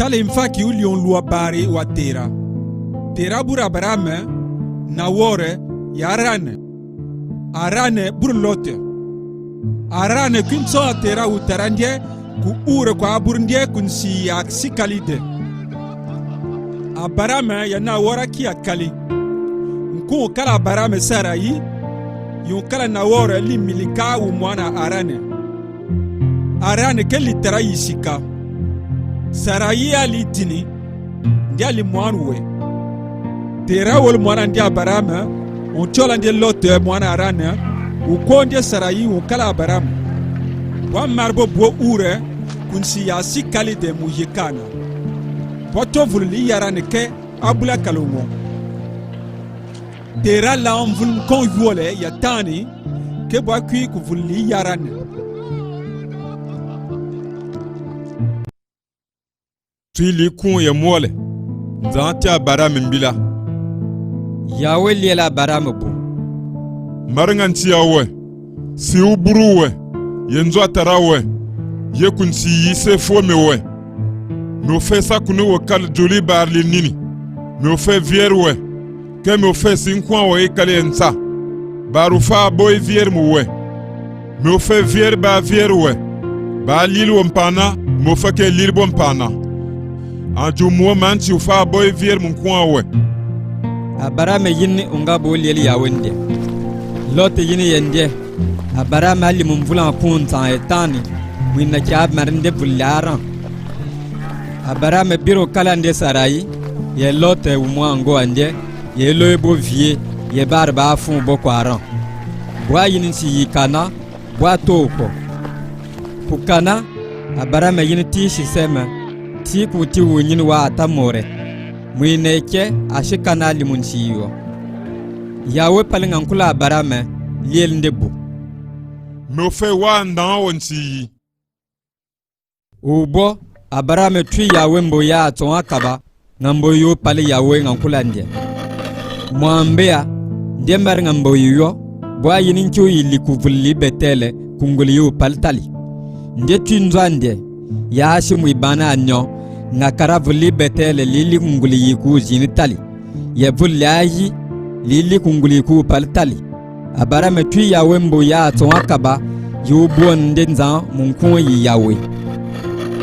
tale mfaki ulion lua bari wa Tera. Tera bur Abraham Nawore ya Arane bur Lote. Arane kun so Tera utarandie ku ure kwa burndie kun si ya sikalide. Abraham ya Nawora ki akali. Nku kala Abraham Sarai yon kala Nawore li milika u mwana Arane ke litera yisika. Sarai ali dini ndi ali mwanwe. Tera wol mwana ndi Abraham on chola ndi Lote mwana Arane uko ndi Sarai on kala Abraham. Wa marbo bo ure kunsi ya sikali de mujikana. Poto vulli yarane ke abula kalongo. Tera la envul kon yole ya tani ke bo akui ku vulli yarane. Tuili kun ye mole nzanti Abraham mbila Yawe liela Abraham bu maranganti yawe si uburuwe yenzo atarawe ye kunsi yise fomewe me ofe sakunu wakal joli barli nini me ofe vierwe ke me ofe sinkwa we kale nsa barufa boy viermuwe me ofe vier ba vierwe ba lilu mpana me ofe ke lilu mpana anju mo manchi ufa boy vier mun kwawe Abraham yini unga boliyeli yawende Lote yini yende Abraham ali mumvula punta etani winna kiab marinde bullaran Abraham biro kala nde Sarai ye Lote umwango ande ye loyebo vie ye barba fun bokwaran bwa yini si yikana bwa toko kukana Abraham yini tishi sema ti kuti wunyin wa atamore muineke ashikana limunchiyo Yawe palingan kula Abraham liel ndebu me ofe wa ndan wonsi ubo Abraham tui Yawe mbo ya aton akaba ngambo yo pali Yawe ngankula ndie mwambea ndembar ngambo yo bwa yinin kyo yili kuvuli betele kunguli yo paltali nde tunzande ya hashimu ibana anyo ngakara vuli betele lili kunguli yiku zini tali ye vuli ayi lili kunguli yiku paltali Abraham tui Yawe mbo ya aton akaba yo buon ndenza munkun yi Yawe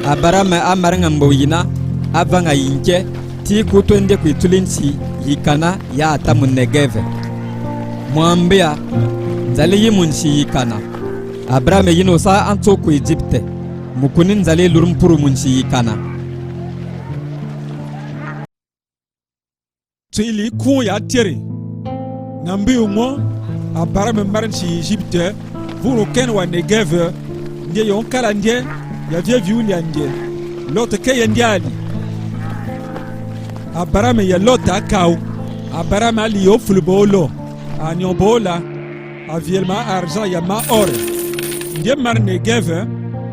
Abraham amar ngambo yina avanga yinke ti kutonde kuitulinsi yikana ya atamun Negeve mwambia nzali yimunshi yikana Abraham yino sa anto ku Egypte mukunin nzali lurumpuru munshi yikana Tuili kun ya tiri nambi umo Abraham maranchi Egypte vuru ken wa Negeve ndiye yon kala ndiye ya vie viuli ndiye Lote ke yendiali Abraham ya Lote akau Abraham ali yo fulbolo anyombola avielma argent ya ma ore ndiye mar Negeve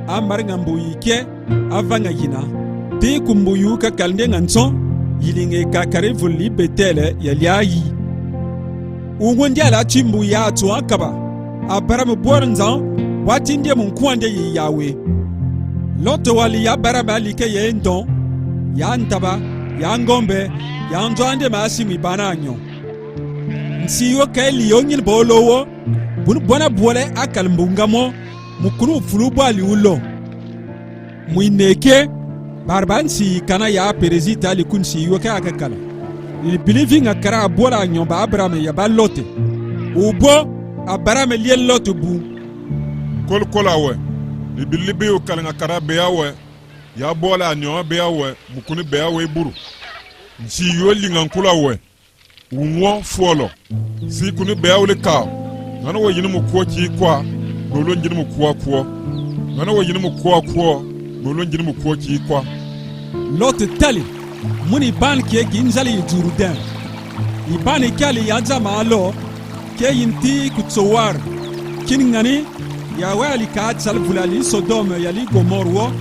amar ngambuyike avanga yina ti kumbuyu ka kalnde nganson yilinge ka kare vulli betele ya liayi ungondi ala chimbu ya tu akaba Abraham boranzan wati ndiye munkwande yi Yawe Lote wali ya Abraham ali ke ye ndon ya ntaba ya ngombe ya nzwande masimi bananyo nsiyo ke liyonyin bolowo bun bona bole akal mbungamo mukunu fulubo ali ulo muineke barbansi kana ya perezita ali kunsi yoke akakala il believing akara bola nyomba Abraham ya ba Lote ubo Abraham liye Lote bu kolkolawe ibilibi ukala akara beyawe ya bola nyomba beyawe mukunu beyawe buru nsi yoli ngankulawe unwo folo si kunu beyawe ka ngana wo yinu mukochi kwa nolo njini mukuwa kuwa ngana wo yinu mukuwa kuwa nolo njini mukochi kwa Lote tali muni ban ke ginzali Jordan ibani kali yaza malo ke yinti kutsowar kiningani ya wali ka salvulali Sodom yali Gomorwo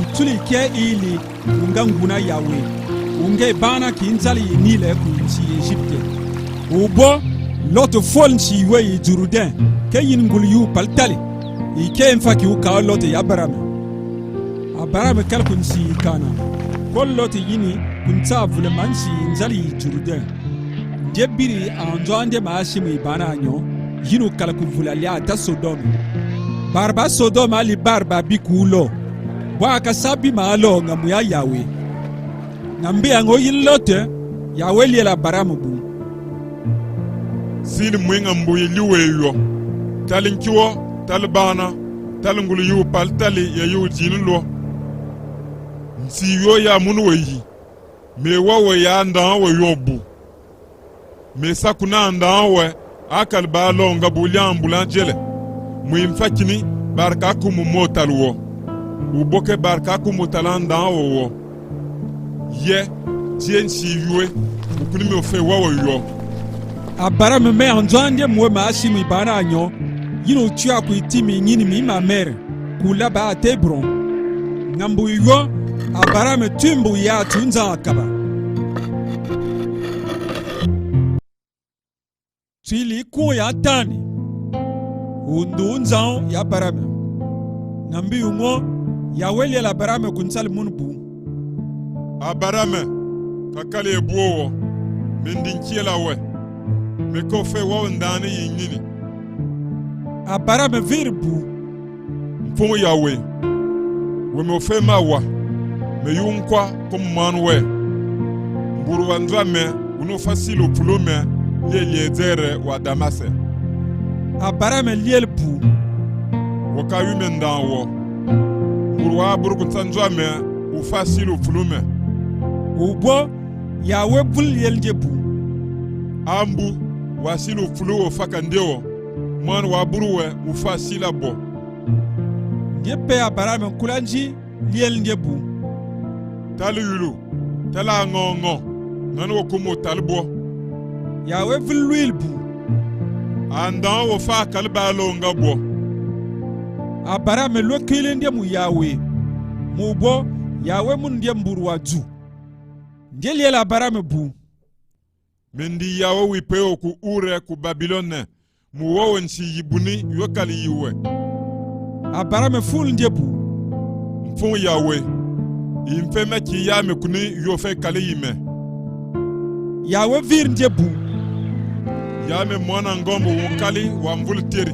ituli ke ili unganguna Yawe unge bana kinzali nile kunsi Egypte ubo Lote fol nsi we Jordan ke yingul yu paltali ike mfaki u ka Lote ya Abraham kal kunsi kana kollo ti yini kunta vule mansi nzali Jourdain de biri anjo ande maashimi bana nyo yinu kala ku vula lia ta Sodom barba Sodom ali barba bikulo bwa kasabi malo ngamu ya Yahweh ngambi ango yilote Yahweh liela baramu bu sili mwenga mbuye liweyo talinkiwo talbana talingulu yu pal tali ya yu jinlo nsi yo ya munu weyi me wawe ya ndan we yobu me sakuna ndan we akal balo nga bulya ambulangele muimfakini barka kumu motalwo uboke barka kumu talanda wo ye tien si yue ukuni me ofe wawe yo abara me anjande mwe maashimi bana nyo yino tua ku itimi nyini mi ma mère kula ba Tebron ngambu yo abara me tumbu ya tunza akaba Tili ku ya tani undu nzao ya barame ngambi ungo ya weli la barame kunsal munbu abarame kakale buo mendinkiela we meko fe wa ndane yinyini abarame virbu mfumo yawe we me ofe mawa me yunkwa comme manwe mburu wanzwa me uno fasilo pulome liezere wa damase abarame lielbu wakawi mendawo mburu wa burku tanzwa me ufasilo pulome ubo yawe bul lieljebu ambu wasilo fuluo fakandewo man wa buruwe ufasila bo yepe abarame kulanji lieljebu tali yulu tala ngongo nanu okumo talbo yawe vilwilbu andan wo fa kalbalo ngabo abarame lokile ndie mu yawe mubo yawe mun ndie mburu waju ndie liela abarame bu mendi yawe wipeo ku ure ku Babilone mu wowe nsi yibuni yokali yiwe abarame ful ndie bu mfun yawe imfeme ki yame kuni yofe kali yime yawe vir ndie bu yame mwana ngombo wukali wa mvuliteri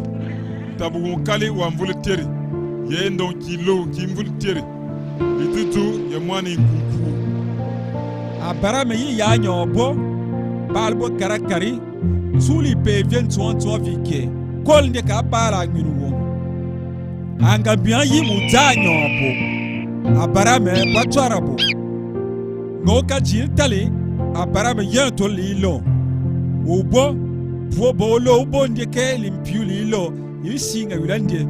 tabu wukali wa mvuliteri ye ndon kilo ki mvuliteri itutu ye mwana inkuku abarame yi ya nyobo balbo karakari suli pe vien tuan vike kol ndie ka bala nginu wo anga bien yi mu da nyobo abarame patwarabo ngoka jiltali abarame yento lilo ubo Bolo ubonde ke limpiuli ilo yisinga yulande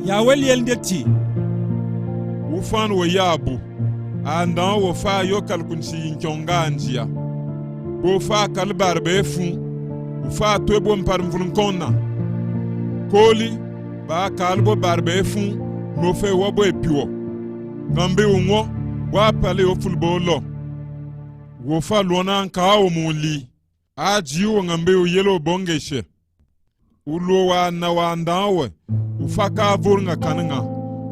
ya weli eldeti ufan wo yabu andan wo fa yokal kunsi inkyonga anjia bo fa kalbar befu ufa twebo mparmfun konna koli ba kalbo barbefu no fe wobo epiwo ngambe unwo wa pale ofulbolo wo fa lona nkawo muli ajiwo ngambe yelo bongeshe ulowa na wandawe ufaka vurnga kananga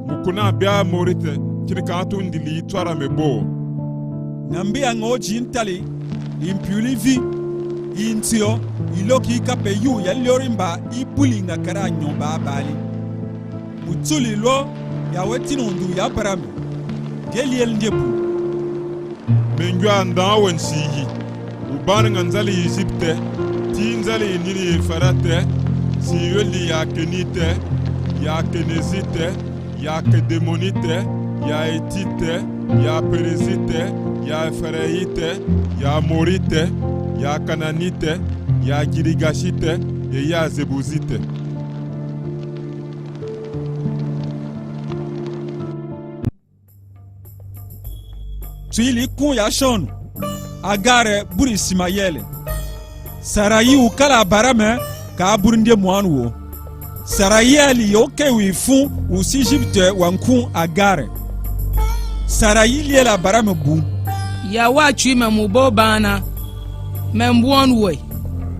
mukuna bia morite kirikatu ndili twara mebo ngambe angoji ntali impuli vi intio iloki kape yu ya lorimba ibulinga kara nyomba bali mutuli lo ya wetinundu ya barame geliel ndebu menjwa ndawe nsiyi ubani nganzali Egypte tinzali nini farate siyoli ya kenite ya kenezite ya kedemonite ya etite ya perezite ya fereite ya morite ya kananite ya girigashite ya zebuzite tuili kun ya shonu agare buri Ismael Sarayi ukala barame ka burinde mwanwo Sarayeli yoke wifu usi Egypte wankun agare Sarayi liela barame bu ya wachu me mubo bana membuon we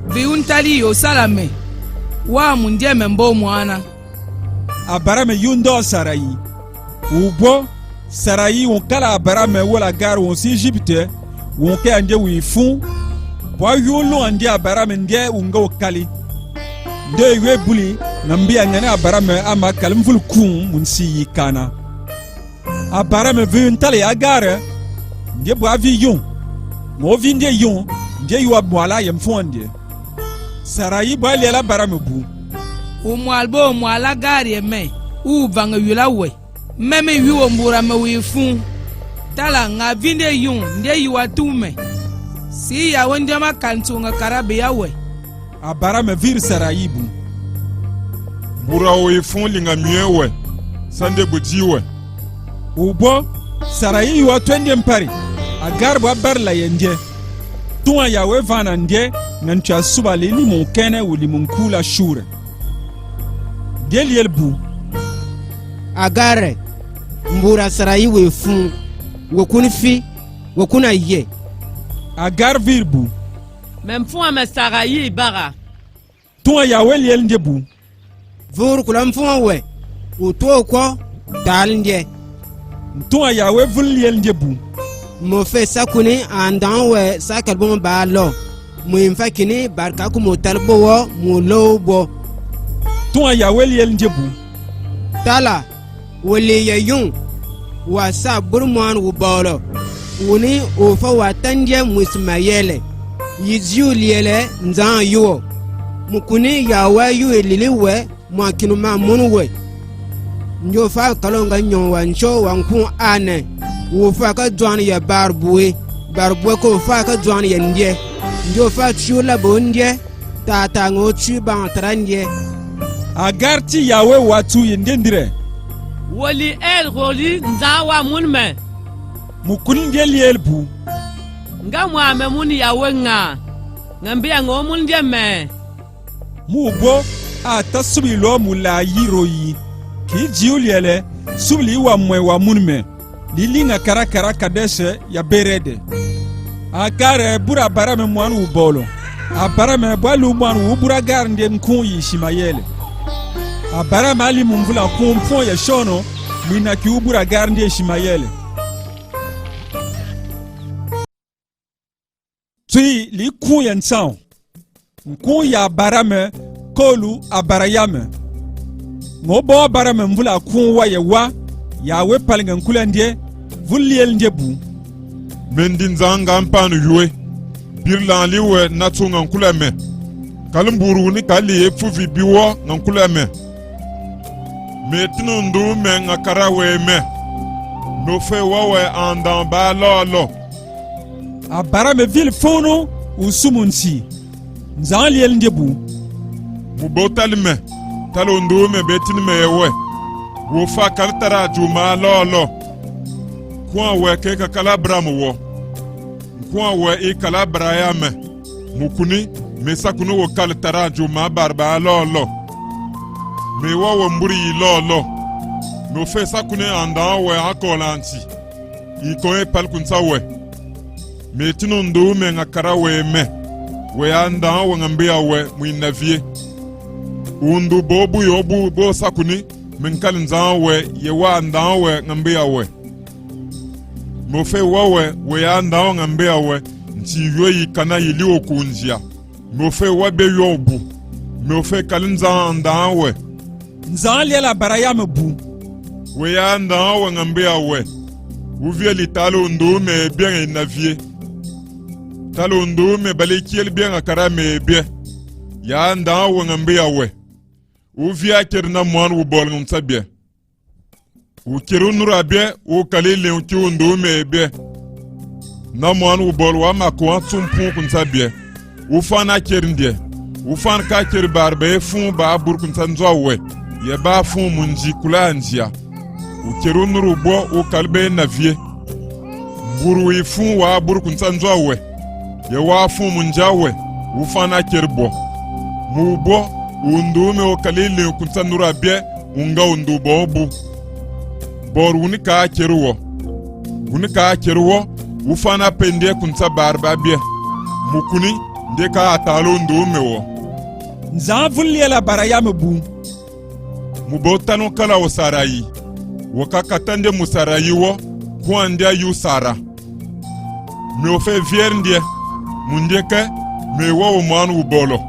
viuntali yo salame wa mundie membo mwana abarame yundo Sarayi ubo Sarayi on kala Abraham wala gar on si Egypte on ke ande wi fun bo yolo ande Abraham nde unga kali de we buli nambi angane Abraham ama kalim ful kun mun si kana Abraham veut ntale agare nde bo avi yon mo vinde yon nde yo abwala yem fonde Sarayi bo lela Abraham bu o mwalbo mwala gari me u vanga yula we meme wiwo mbura me wi fun tala nga vinde yun nde yiwa tume si ya wonde ma kantu nga karabe ya we Abraham vir Sarayi bu mbura wi fun linga miewe sande bujiwe ubo Sarayi wa twende mpari agar bo barla yende tuwa ya we vana nde nancha subali ni mon kene wuli mon kula shure Geliel bu agare mbura Sarayi we fun wokuni fi wokuna ye agar vir bu même fun me Sarayi bara tuwa ya we liel nde bu vur kulam fun we uto ko dal nde tuwa ya we vul liel nde bu mo fe sakuni andan we sakal bon ba lo mo imfa kini barka ku mo talbo wo mo lo bo tuwa ya we liel nde bu tala wole ya yun wa sa burman wu bolo woni o fa wa tandie musmayele yiziu liele nzan yuo mukuni ya wa yu elili we mo kinuma munwe njo fa kalonga nyon wa ncho wa nkun ane wo fa ka dwan ya barbuwe ko fa ka dwan ya ndie njo fa chula bondie tata ngo chu ban trandie agarti ya we watu yendendire woli el roli nzawa munme mukuni nde liel bu nga mwame muni yawe nga ngambia ngo mun de me mubo ata subi lo mula yiroyi ki jiuliele subli wa mwe wa munme lilinga karakara kadeshe ya berede agare bura barame mwanu ubolo abarame bwalu mwanu ubura gar nde nkun yishimayele abarame ali mumvula kumpon ya shono mina ki ubura gar nde yishimayele tui li kun ya ntsan nkun ya barame kolu abarayame ngobo abarame mvula kun wa ye wa ya we palnga nkulande vuliel ndebu mendin zanga mpanu yuwe birlan liwe natunga nkulame kalimburu ni kali efuvi biwo nkulame metinu ndu me ngakara we me no fe wawe andan ba lolo abarame vil fono usumunsi nzaliel ndebu mubotalme talo ndu me betinu me yewe wo fa kaltara juma lolo kwa we ke ka kalabra mo kwa we e kalabra ya me mukuni me sakunu wo kaltara juma barba lolo me wo mburi lolo no fe sakune anda we akolanti I ko e palkun sawe me tinu ndu me ngakara we anda wo ngambia we muinavie undu bobu yobu bo sakuni minkalin zanwe ye wa ndawe ngambia we mo fe wawe we ya ndawe ngambia we nti yoyi kana yili okunjia mo fe wa be yobu mo fe kalin zan ndawe nzali la barayame bu we ya ndawe ngambia we uvie litalo ndume bien inavie talo ndume balikiel bien akara me bien ya ndawe ngambia we uvia kirna mwan wu bol ngum sabie u kiru nura bie u kalile u kiu ndume bie na mwan wu bol wa makwa tsumpu kun sabie u fana kirndie u fan ka kir barbe fun ba burkun sanzowe ye ba fun munji kula njia u kiru nuru bo u kalbe navie buru yi fun wa burkun sanzowe ye wa fun munjawe u fana kirbo mu bo undume o kalile kunta nura bie unga undu bobu bor unika keruwo ufana pende kunta barba bie mukuni ndeka atalo ndume wo nzan vuliela barayame bu mubotano kala o Sarayi wakakatande musara yiwo kuandia yu sara me ofe vier ndie mundieke me wo manu bolo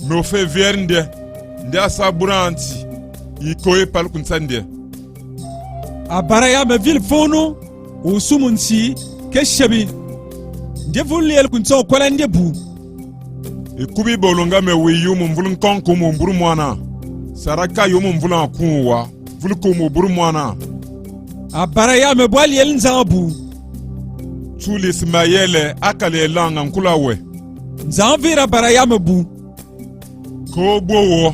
me ofe vier ndie ndia saburanti ikoe palkunsandie abaraya me vil fono usumunsi keshebi ndie vuliel kunso kwala ndie bu ikubi bolonga me wiyu mumvulun konku mumburu mwana saraka yu mumvulun kunwa vulko muburu mwana abaraya me bwaliel nzabu tuli Ismaele akale langa nkulawe nzanvira baraya me bu ko bowo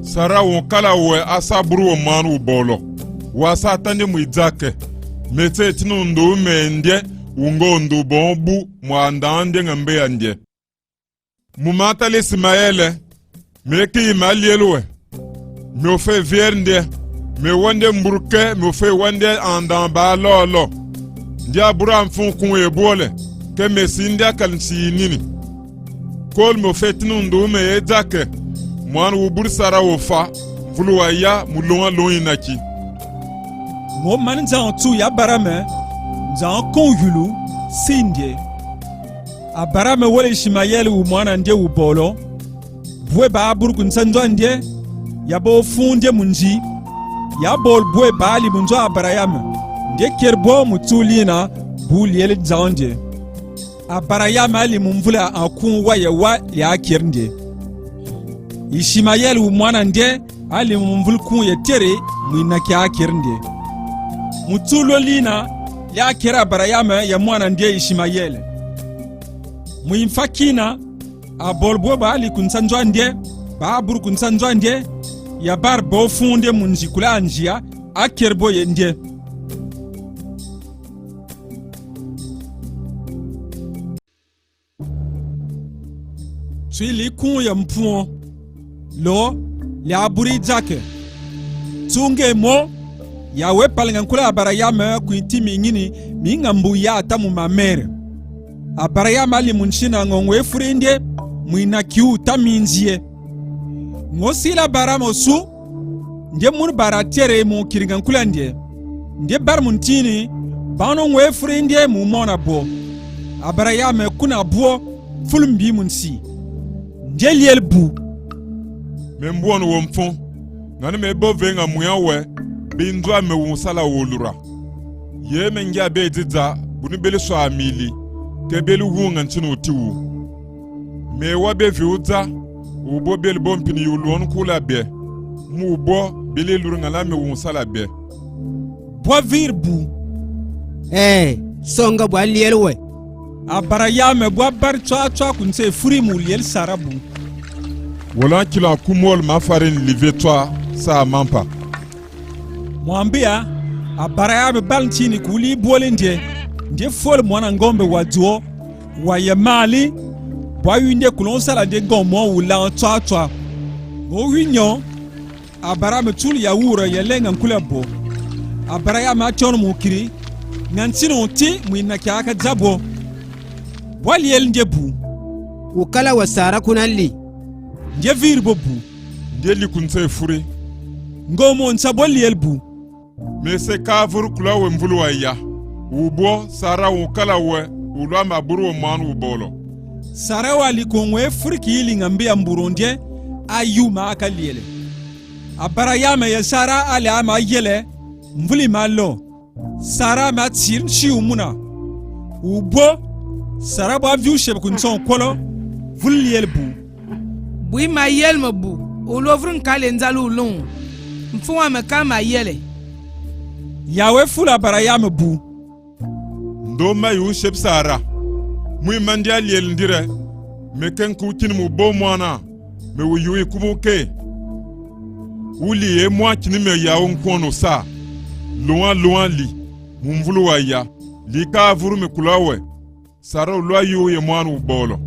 sara won kala we asaburu wo manu bolo wasa tande mu idzake mete tinu ndo mendie ungo ndo bombu mwandande ngambe yandie mumata le Ismaele meki malielwe me ofe viernde me wande mburke me ofe wande andan ba lolo ndia bura mfun kun ebole ke mesi ndia kalnsi nini kol me ofe tinu ndo me edzake mwan wo bursara wo fa vuluwa ya mulonga loyinaki mo man zan tu ya barame zan kon yulu sindie abarame wole Ismael wu mwana ndie wu bolo bwe ba burkun sanzo ndie ya bo fundie munji ya bol bwe bali munjo abarayame ndie kerbo mutulina buliele zande abarayame ali mumvula akun waye wa ya kirnde Ismael wu mwana ndie ali mumvul kun ye tere mwina kya kirnde mutulo lina ya kera barayame ya mwana ndie Ismael muimfakina a bolbo ba ali kunsanjwa ndie ba bur kunsanjwa ndie ya bar bo funde munji kula anjia a kerbo ye ndie Suili kun ya mpuo lo ya buri jake tunge mo ya we palinga kula barayame kuiti mingini mingambu ya atamu mamere abarayama ali munshina ngongwe furinde muina kiu taminzie ngosila baramo su ndie mun baratere mu kiringan kulande ndie bar muntini bano ngwe furinde mu mona bo abarayama kuna bo fulumbi munsi ndie liel bu membuon wo mfon ngani me bo venga muyawe bindwa me wusala wolura ye mengia be didza bunu bele so amili kebelu hunga ntinu tiwu me wabe viuza ubo bel bompini yulon kula be mu bo bele lurunga la me wusala be bo virbu songa bwa lielwe abarayame bo bar twa kunse furi mu liel sarabu wala kila kumol mafarin live toi sa mampa mwambia abarayame balntini kuli bolende ndie fol mwana ngombe waduo wa yemali bwa yinde kulonsala de gomo wula twa o winyo abarame tul ya wura yelenga nkulebo abarayame aton mukiri ngansino ti mwina kyaka jabo waliel ndie bu ukala wasara kunali ndie virbo bu ndie likunse furi ngomo nsabo liel bu mese kavur kula we mvulwa ya ubo sara ukala we ulwa maburu manu ubolo sara wali kongwe furki ili ngambia mburondie ayuma akaliele abarayame ya sara ali ama yele mvuli malo sara ma tsir chiumuna ubo sara ba viu sheb kunson kolo vuliel bu bui ma yel me bu ulovrin kale nzalu lon mfuwa me kama yele yawe fula barayame bu ndo ma yu sheb sara mui mandia liel ndire me ken ku kin mu bo mwana me wu yu ikubu ke uli e mwa kini me yawo nkono sa loin li mumvulu wa ya li ka vuru me kulawe sara ulwa yu ye mwanu bolo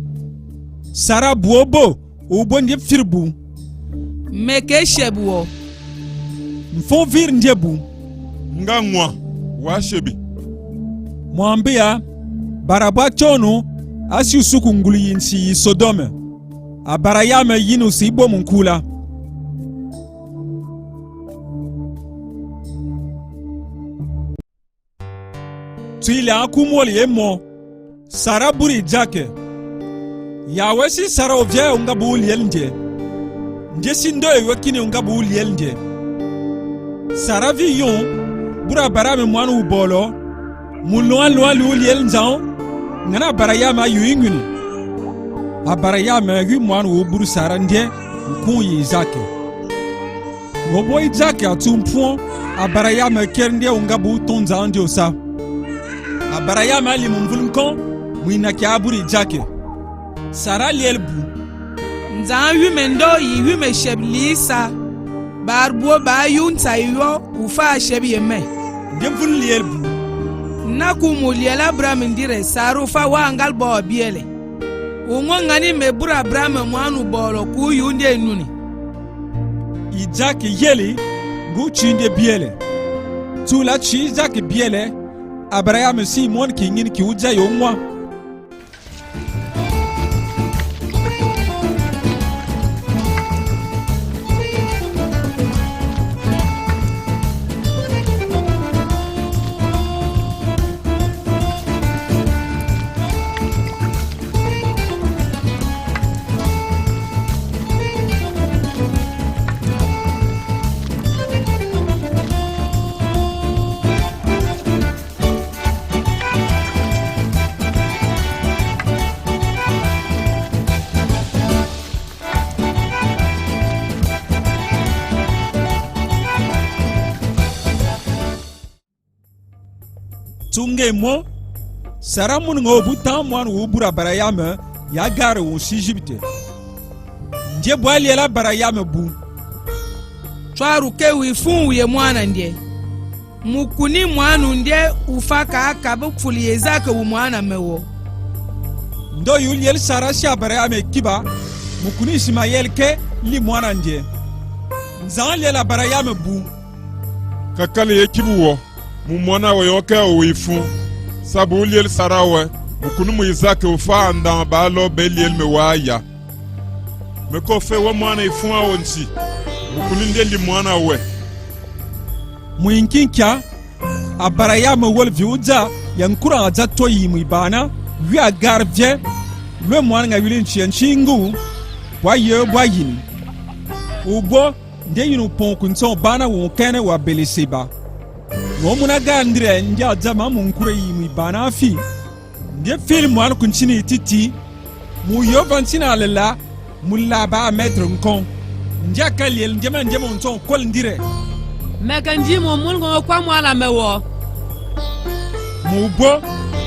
sara buobo ubo ndie firbu meke shebuo mfo vir ndie bu nga ngwa wa shebi mwambia barabwa chono asi usuku nguli yinsi Sodome abarayame yinu si ibo munkula tuile akumol ye mo Sara buri jake Yawe si Sara ovye unga bu liel nje sindo e wakini unga bu liel nje Sara vi yon bura bara me mwanu ubolo mulwa lwa lu liel nzao ngana bara yama yuinguni a bara yama yu mwanu uburu Sara nje nkun yi Isake Gobo Isake atumpuan a bara yama kernde unga bu tonza nje osa a bara yama li mumvulnkon mwina kia buri Isake Sara liel bu Nzan yu mendo yi yu me sheb lisa Barbo ba yun sa yo ufa sheb yeme Ndemvun liel bu Na kumu liela brame ndire saru fa wa angal bo biele Ungo ngani me bura brame mwanu bolo ku yunde nuni Isake yeli ngu chinde biele Tula chi Isake biele Abraham si mon kingin ki uja yomwa Tunge mo Sara mun ngo butan mwan wo bura barayame ya gare wo Egypte Nje bwali la barayame bu Twaru ke wi fun ye mwana ndie Mukuni mwanu ndie ufaka akabu fuli Isake wu mwana mewo Ndo yuliel Sara sha barayame kiba mukuni Ismael ke li mwana ndie Nzan le la barayame bu Kakali ye kibu wo mu mwana we yoke o wifu sabu liel Sara we mukunu mu Isake ufa anda ba lo be liel me waya me ko fe wo mwana ifu a wonti mukunu ndeli mwana we Muinkinkia abarayame wol viuja yankura aja toyi mu ibana wi agarvye le mwana nga yulin chinchingu bwa yin Ubo nde yinu pon kunson bana wo kene wa belisiba Ngomuna gandire nja jama munkure yimi bana fi Nde film wan kunchini titi Mu yovantina lela Mulla ba mettre nkon Nja kaliel njema nton kol ndire Mekanji mo mun ngo kwa mwana mewo Mu bo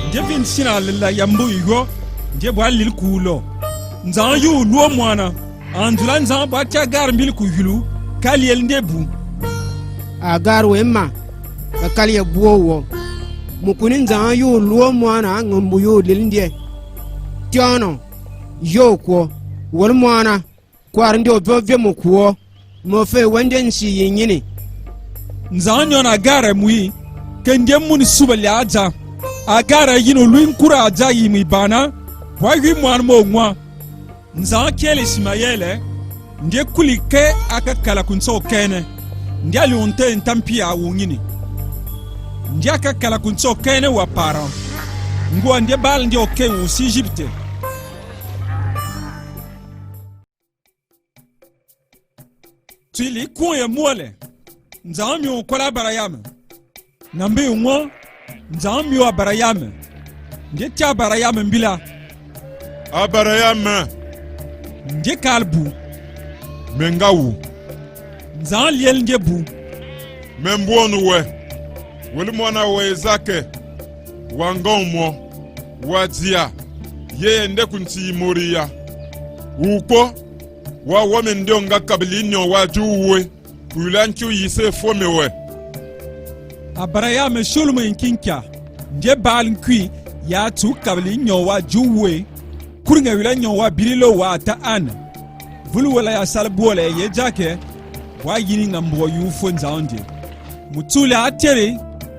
Nje vintina lela yambu yugo Nje bwa lil kulo Nzan yu luo mwana Andula nzan bwa tia gar mbil ku yulu Kaliel ndebu Agar wema Akali ya buo Mukuni nzan yu luo mwana ngambu yu lilindie Tiano Yoko Wal mwana Kwa rindi obovye mukuo Mofe wende nsi yinyini Nzan yon agare mui Kende muni subali aja Agare yino luin kura aja yimi bana Bwa yu mwana mo mwa Nzan kiele Ismaele Nde kulike aka kala kunso kene Nde alionte ntampi ya wungini Nde aka kala kunso kene wa para Ngwa nde bal nde oke usi Egypte Tuili kunye mwole Nzami ukola barayame Nambi umwa Nzami wa barayame Nde tia barayame mbila Abarayame Nde kalbu mengawu Nzan liel nde bu membuonu we weli mwana we Isake wangomo wadzia yeye nde kunti moriya uko wa wome ndio nga kabilinyo wajuwe kulanchu yise fomewe Abarayame shulmu inkinka Nde bal nkwi ya tu kabili nyowa juwe Kuringa wila nyowa bililo wa ata ana Vulu wala ya salbuole ye jake Wa yini ngambo yufo nzaonde Mutule atere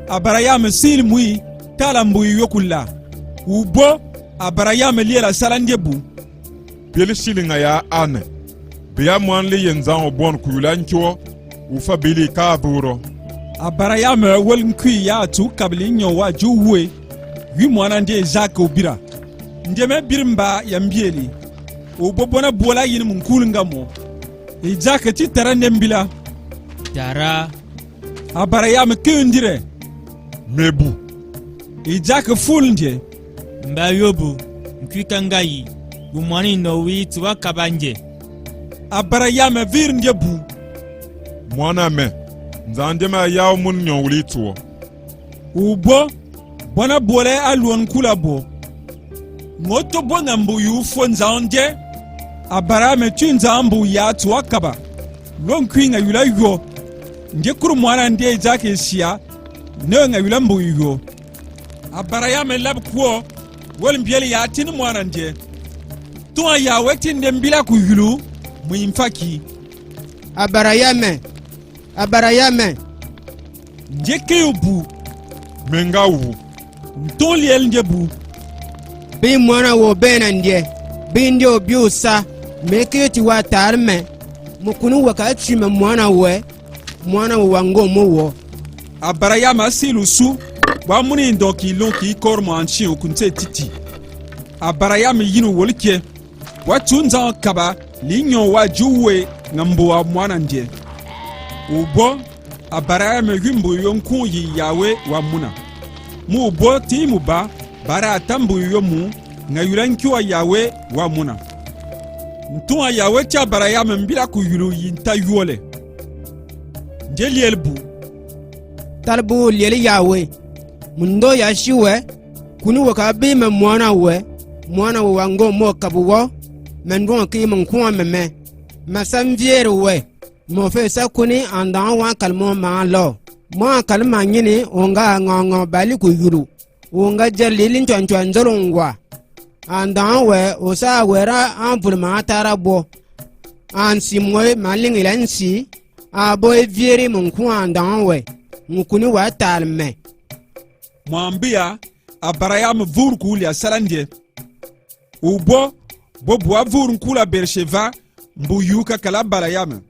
Abarayame sil mui Kala mbuyu yokula Ubo Abarayame liye la salandebu Bili shilinga ya ane Biya mwanli yenzan obon kulancho Ufa bili kaburo Abarayame wal nkwi ya tu kabili nyowa juwe wi mwana ndie Jacques obira ndie me birimba yambieli o bobona bola yin mun kulunga mo Jacques ti tara nembila Tara abara yam kendire mebu Jacques ful ndie mba yobu nkwikangayi gumwani no wi tuwa kabanje abara yam vir ndie bu mwana me nzande ma yaw mun nyon wuli tuwo ubo bona bole aluon kula bo moto bonga mbu yu fonzande abara me tunzambu ya tuwa kaba lon kwinga yula yo nje kuru mwana ndie Jacques sia ne nga yula mbu yo abara yam lab ko wol mbieli ya tin mwana ndie to ya wetin ndembila ku yulu mu imfaki abarayame nje keyobu menga wu ntoli el nje bu bi mwana wo bena ndie bi ndie obi usa meke ti wa tarme mukunu waka chime mwana wo wango mo wo abarayama silu su wa muni ndoki lonki kormo anchi okunte titi abarayama yinu wolike wa tunza kaba linyo wa juwe ngambo wa mwana ndie ubo abarayama yimbu yonku yi yawe wa muna mu ubo ti muba bara atambu yomu ngayurankiwa yawe wa muna ntuwa yawe cha abarayama mbila ku yulu yinta yuole njeli elbu talbu lele yawe mundo ya shiwe kunu waka bi me mwana wo wango mo kabuwo mendon ki mun kuwa meme masam viere we mo fe sa kuni andan wa kalmo ma lo mo kalma nyini onga ngongo bali ku yuru onga jalilin chonchon zolongwa andan we osa wera ampul ma tarabo ansi moy malingilansi aboy viere mun kuwa andan we mukuni wa talme mwambia abarayama vur kuli ya salandie ubo bobu wa vur kula bersheva mbu yuka kala barayama